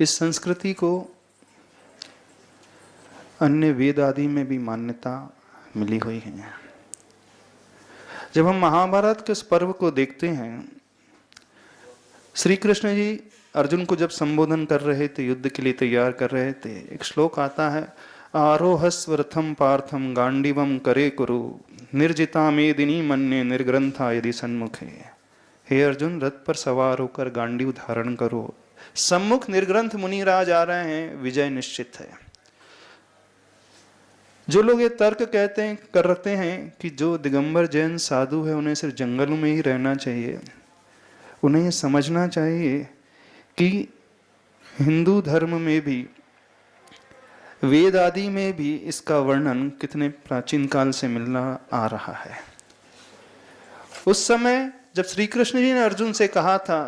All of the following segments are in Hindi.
इस संस्कृति को अन्य वेद आदि में भी मान्यता मिली हुई है। जब हम महाभारत के इस पर्व को देखते हैं, श्री कृष्ण जी अर्जुन को जब संबोधन कर रहे थे, युद्ध के लिए तैयार कर रहे थे, एक श्लोक आता है, आरोहस्व रथम पार्थम गांडीवम करे कुरु निर्जिता मेदिनी मन्ये निर्ग्रंथा यदि सन्मुखे। हे अर्जुन, रथ पर सवार होकर गांडीव धारण करो, सम्मुख निर्ग्रंथ मुनिराज आ रहे हैं, विजय निश्चित है। जो लोग ये तर्क करते हैं कि जो दिगंबर जैन साधु है उन्हें सिर्फ जंगल में ही रहना चाहिए, उन्हें ये समझना चाहिए कि हिंदू धर्म में भी, वेद आदि में भी इसका वर्णन कितने प्राचीन काल से मिलना आ रहा है। उस समय जब श्री कृष्ण जी ने अर्जुन से कहा था,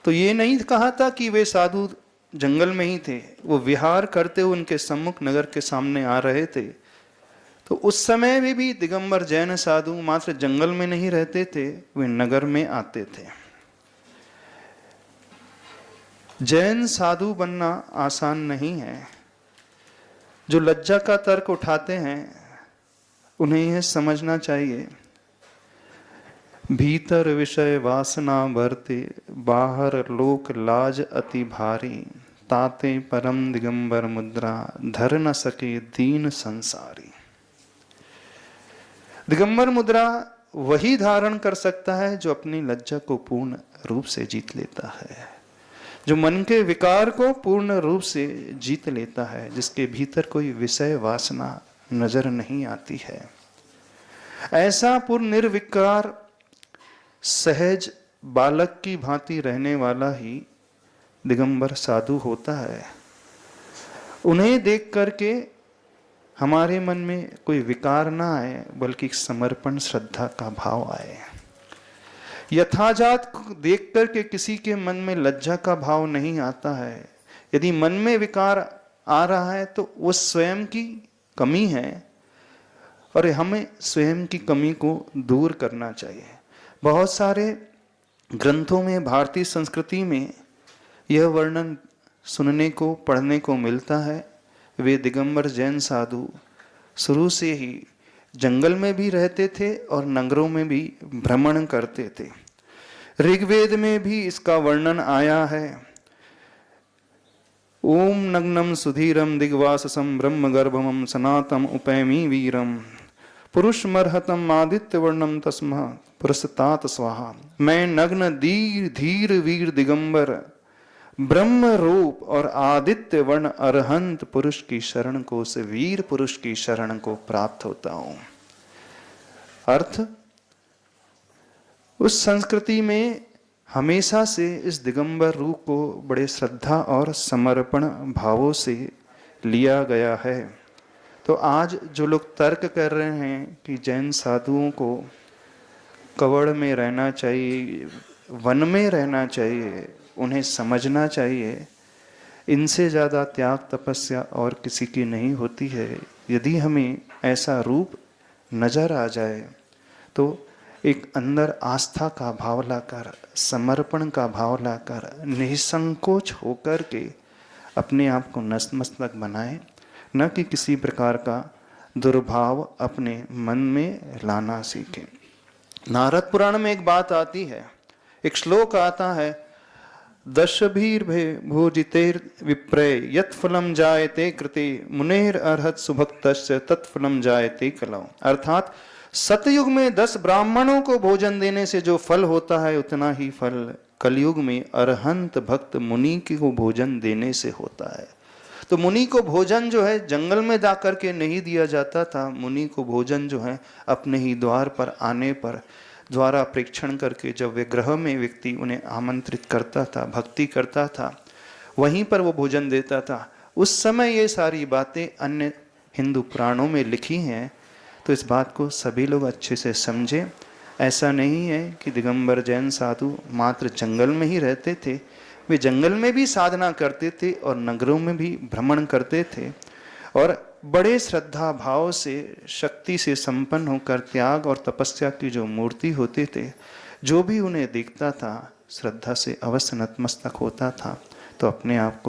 तो ये नहीं कहा था कि वे साधु जंगल में ही थे, वो विहार करते हुए उनके सम्मुख नगर के सामने आ रहे थे। तो उस समय में भी दिगंबर जैन साधु मात्र जंगल में नहीं रहते थे, वे नगर में आते थे। जैन साधु बनना आसान नहीं है। जो लज्जा का तर्क उठाते हैं उन्हें यह समझना चाहिए, भीतर विषय वासना भरते, बाहर लोक लाज अति भारी, ताते परम दिगंबर मुद्रा, धर न सके दीन संसारी। दिगंबर मुद्रा वही धारण कर सकता है जो अपनी लज्जा को पूर्ण रूप से जीत लेता है, जो मन के विकार को पूर्ण रूप से जीत लेता है, जिसके भीतर कोई विषय वासना नजर नहीं आती है। ऐसा पूर्ण निर्विकार सहज बालक की भांति रहने वाला ही दिगंबर साधु होता है। उन्हें देख करके हमारे मन में कोई विकार ना आए, बल्कि समर्पण श्रद्धा का भाव आए। यथाजात देख करके किसी के मन में लज्जा का भाव नहीं आता है। यदि मन में विकार आ रहा है तो वो स्वयं की कमी है और हमें स्वयं की कमी को दूर करना चाहिए। बहुत सारे ग्रंथों में, भारतीय संस्कृति में यह वर्णन सुनने को, पढ़ने को मिलता है। वे दिगंबर जैन साधु शुरू से ही जंगल में भी रहते थे और नगरों में भी भ्रमण करते थे। ऋग्वेद में भी इसका वर्णन आया है। ओम नग्नम सुधीरम दिग्वाससम ब्रह्म गर्भमम सनातम उपैमी वीरम पुरुषमर्हतम आदित्य वर्णम तस्मा पुरस्तात स्वाहा। मैं नग्न धीर धीर वीर दिगंबर ब्रह्म रूप और आदित्य वर्ण अरहंत पुरुष की शरण को, से वीर पुरुष की शरण को प्राप्त होता हूं। अर्थ, उस संस्कृति में हमेशा से इस दिगंबर रूप को बड़े श्रद्धा और समर्पण भावों से लिया गया है। तो आज जो लोग तर्क कर रहे हैं कि जैन साधुओं को कवड़ में रहना चाहिए, वन में रहना चाहिए, उन्हें समझना चाहिए इनसे ज़्यादा त्याग तपस्या और किसी की नहीं होती है। यदि हमें ऐसा रूप नजर आ जाए तो एक अंदर आस्था का भाव लाकर, समर्पण का भाव लाकर, निसंकोच होकर के अपने आप को नतमस्तक बनाए, न कि किसी प्रकार का दुर्भाव अपने मन में लाना सीखे। नारद पुराण में एक बात आती है, एक श्लोक आता है, दशभीर्भे भोजितेर विप्रेय यत्फलम जायते कृते मुनेर अर्हत सुभक्तस्य तत्फलम जायते कलौ। अर्थात सतयुग में 10 ब्राह्मणों को भोजन देने से जो फल होता है, उतना ही फल कलयुग में अरहंत भक्त मुनि को भोजन देने से होता है। तो मुनि को भोजन जो है जंगल में जाकर के नहीं दिया जाता था। मुनि को भोजन जो है अपने ही द्वार पर आने पर, द्वारा परीक्षण करके जब वे ग्रह में व्यक्ति उन्हें आमंत्रित करता था, भक्ति करता था, वहीं पर वो भोजन देता था। उस समय ये सारी बातें अन्य हिंदू पुराणों में लिखी हैं। तो इस बात को सभी लोग अच्छे से समझें। ऐसा नहीं है कि दिगंबर जैन साधु मात्र जंगल में ही रहते थे, वे जंगल में भी साधना करते थे और नगरों में भी भ्रमण करते थे और बड़े श्रद्धा भाव से, शक्ति से संपन्न होकर त्याग और तपस्या की जो मूर्ति होते थे, जो भी उन्हें देखता था श्रद्धा से अवश्य नतमस्तक होता था। तो अपने आप को